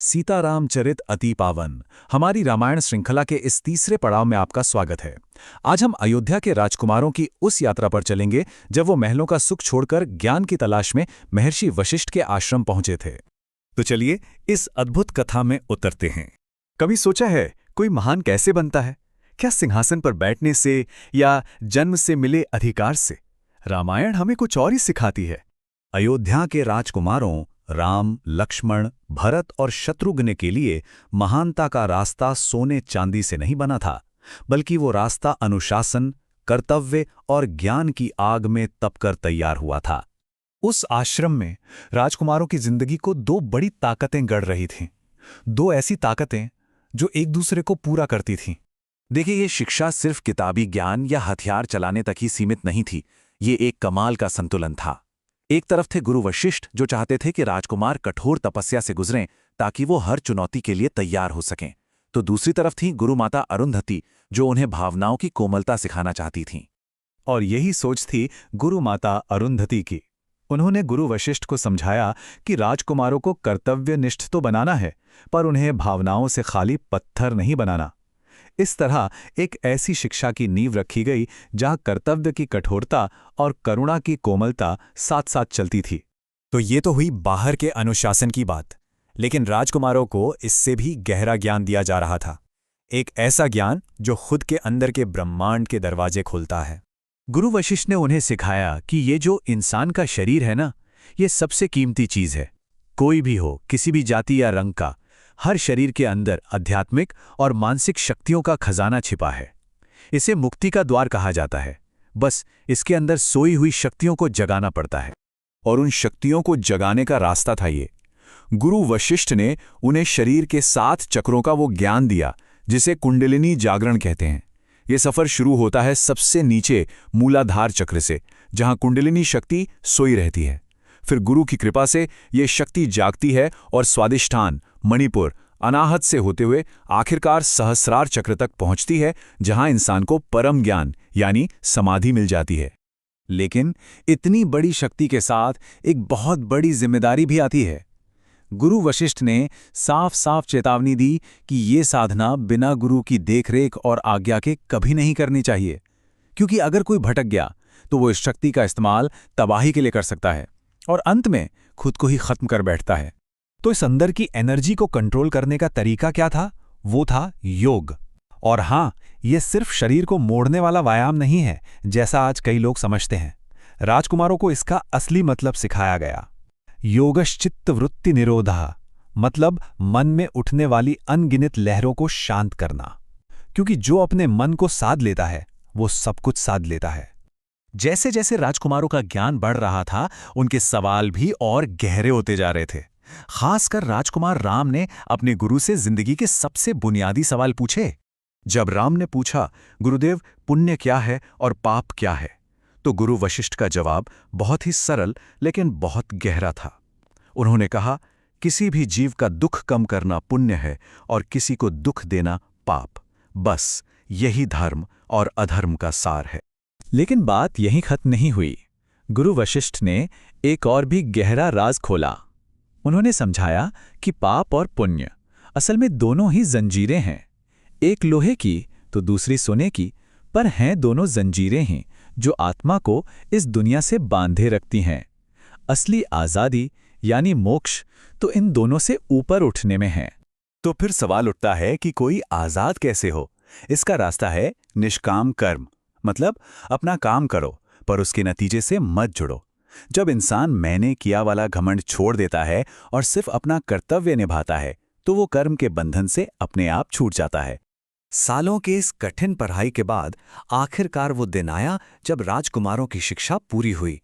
सीतारामचरित अति पावन हमारी रामायण श्रृंखला के इस तीसरे पड़ाव में आपका स्वागत है। आज हम अयोध्या के राजकुमारों की उस यात्रा पर चलेंगे जब वो महलों का सुख छोड़कर ज्ञान की तलाश में महर्षि वशिष्ठ के आश्रम पहुंचे थे। तो चलिए इस अद्भुत कथा में उतरते हैं। कभी सोचा है कोई महान कैसे बनता है? क्या सिंहासन पर बैठने से या जन्म से मिले अधिकार से? रामायण हमें कुछ और ही सिखाती है। अयोध्या के राजकुमारों राम, लक्ष्मण, भरत और शत्रुघ्न के लिए महानता का रास्ता सोने चांदी से नहीं बना था, बल्कि वो रास्ता अनुशासन, कर्तव्य और ज्ञान की आग में तपकर तैयार हुआ था। उस आश्रम में राजकुमारों की जिंदगी को दो बड़ी ताकतें गढ़ रही थीं। दो ऐसी ताकतें जो एक दूसरे को पूरा करती थीं। देखिए, ये शिक्षा सिर्फ किताबी ज्ञान या हथियार चलाने तक ही सीमित नहीं थी। ये एक कमाल का संतुलन था। एक तरफ थे गुरु वशिष्ठ, जो चाहते थे कि राजकुमार कठोर तपस्या से गुजरें ताकि वो हर चुनौती के लिए तैयार हो सकें। तो दूसरी तरफ थी गुरु माता अरुंधति, जो उन्हें भावनाओं की कोमलता सिखाना चाहती थीं। और यही सोच थी गुरु माता अरुंधति की। उन्होंने गुरु वशिष्ठ को समझाया कि राजकुमारों को कर्तव्यनिष्ठ तो बनाना है, पर उन्हें भावनाओं से खाली पत्थर नहीं बनाना। इस तरह एक ऐसी शिक्षा की नींव रखी गई जहां कर्तव्य की कठोरता और करुणा की कोमलता साथ साथ चलती थी। तो ये तो हुई बाहर के अनुशासन की बात, लेकिन राजकुमारों को इससे भी गहरा ज्ञान दिया जा रहा था। एक ऐसा ज्ञान जो खुद के अंदर के ब्रह्मांड के दरवाजे खोलता है। गुरु वशिष्ठ ने उन्हें सिखाया कि ये जो इंसान का शरीर है ना, ये सबसे कीमती चीज है। कोई भी हो, किसी भी जाति या रंग का, हर शरीर के अंदर आध्यात्मिक और मानसिक शक्तियों का खजाना छिपा है। इसे मुक्ति का द्वार कहा जाता है। बस इसके अंदर सोई हुई शक्तियों को जगाना पड़ता है। और उन शक्तियों को जगाने का रास्ता था ये। गुरु वशिष्ठ ने उन्हें शरीर के 7 चक्रों का वो ज्ञान दिया, जिसे कुंडलिनी जागरण कहते हैं। ये सफर शुरू होता है सबसे नीचे मूलाधार चक्र से, जहां कुंडलिनी शक्ति सोई रहती है। फिर गुरु की कृपा से ये शक्ति जागती है और स्वादिष्ठान, मणिपुर, अनाहत से होते हुए आखिरकार सहस्रार चक्र तक पहुंचती है, जहां इंसान को परम ज्ञान यानी समाधि मिल जाती है। लेकिन इतनी बड़ी शक्ति के साथ एक बहुत बड़ी जिम्मेदारी भी आती है। गुरु वशिष्ठ ने साफ साफ चेतावनी दी कि ये साधना बिना गुरु की देखरेख और आज्ञा के कभी नहीं करनी चाहिए, क्योंकि अगर कोई भटक गया तो वो इस शक्ति का इस्तेमाल तबाही के लिए कर सकता है और अंत में खुद को ही खत्म कर बैठता है। तो इस अंदर की एनर्जी को कंट्रोल करने का तरीका क्या था? वो था योग। और हां, ये सिर्फ शरीर को मोड़ने वाला व्यायाम नहीं है, जैसा आज कई लोग समझते हैं। राजकुमारों को इसका असली मतलब सिखाया गया। योगश्चित्त वृत्ति निरोधा, मतलब मन में उठने वाली अनगिनत लहरों को शांत करना। क्योंकि जो अपने मन को साध लेता है, वो सब कुछ साध लेता है। जैसे जैसे राजकुमारों का ज्ञान बढ़ रहा था, उनके सवाल भी और गहरे होते जा रहे थे। खासकर राजकुमार राम ने अपने गुरु से जिंदगी के सबसे बुनियादी सवाल पूछे। जब राम ने पूछा, गुरुदेव, पुण्य क्या है और पाप क्या है, तो गुरु वशिष्ठ का जवाब बहुत ही सरल लेकिन बहुत गहरा था। उन्होंने कहा, किसी भी जीव का दुख कम करना पुण्य है और किसी को दुख देना पाप। बस यही धर्म और अधर्म का सार है। लेकिन बात यहीं खत्म नहीं हुई। गुरु वशिष्ठ ने एक और भी गहरा राज खोला। उन्होंने समझाया कि पाप और पुण्य असल में दोनों ही जंजीरें हैं, एक लोहे की तो दूसरी सोने की, पर हैं दोनों जंजीरें हैं जो आत्मा को इस दुनिया से बांधे रखती हैं। असली आज़ादी यानी मोक्ष तो इन दोनों से ऊपर उठने में है। तो फिर सवाल उठता है कि कोई आज़ाद कैसे हो? इसका रास्ता है निष्काम कर्म, मतलब अपना काम करो पर उसके नतीजे से मत जुड़ो। जब इंसान मैंने किया वाला घमंड छोड़ देता है और सिर्फ अपना कर्तव्य निभाता है, तो वो कर्म के बंधन से अपने आप छूट जाता है। सालों के इस कठिन पढ़ाई के बाद आखिरकार वो दिन आया जब राजकुमारों की शिक्षा पूरी हुई।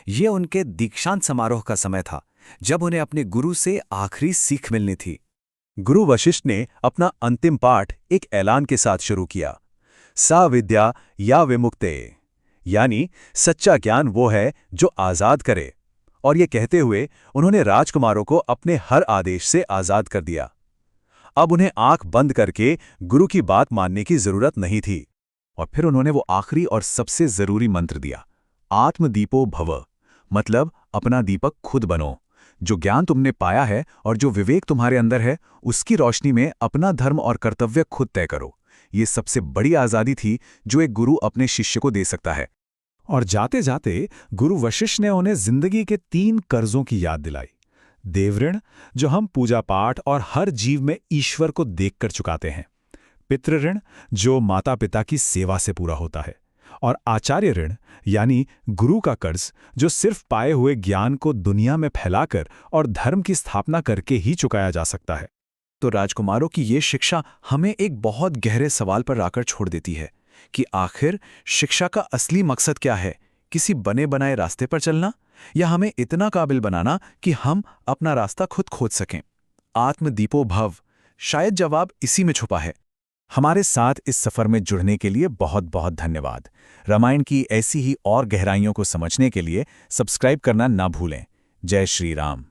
ये उनके दीक्षांत समारोह का समय था, जब उन्हें अपने गुरु से आखिरी सीख मिलनी थी। गुरु वशिष्ठ ने अपना अंतिम पाठ एक ऐलान के साथ शुरू किया, सा विद्या या विमुक्ते, यानी सच्चा ज्ञान वो है जो आज़ाद करे। और ये कहते हुए उन्होंने राजकुमारों को अपने हर आदेश से आज़ाद कर दिया। अब उन्हें आंख बंद करके गुरु की बात मानने की जरूरत नहीं थी। और फिर उन्होंने वो आखिरी और सबसे जरूरी मंत्र दिया, आत्मदीपो भव, मतलब अपना दीपक खुद बनो। जो ज्ञान तुमने पाया है और जो विवेक तुम्हारे अंदर है, उसकी रोशनी में अपना धर्म और कर्तव्य खुद तय करो। ये सबसे बड़ी आज़ादी थी जो एक गुरु अपने शिष्य को दे सकता है। और जाते जाते गुरु वशिष्ठ ने उन्हें जिंदगी के 3 कर्जों की याद दिलाई। देवऋण, जो हम पूजा पाठ और हर जीव में ईश्वर को देखकर चुकाते हैं। पितृ ऋण, जो माता पिता की सेवा से पूरा होता है। और आचार्य ऋण, यानी गुरु का कर्ज, जो सिर्फ पाए हुए ज्ञान को दुनिया में फैलाकर और धर्म की स्थापना करके ही चुकाया जा सकता है। तो राजकुमारों की ये शिक्षा हमें एक बहुत गहरे सवाल पर आकर छोड़ देती है कि आखिर शिक्षा का असली मकसद क्या है? किसी बने बनाए रास्ते पर चलना, या हमें इतना काबिल बनाना कि हम अपना रास्ता खुद खोज सकें? आत्मदीपो भव, शायद जवाब इसी में छुपा है। हमारे साथ इस सफर में जुड़ने के लिए बहुत बहुत धन्यवाद। रामायण की ऐसी ही और गहराइयों को समझने के लिए सब्सक्राइब करना ना भूलें। जय श्री राम।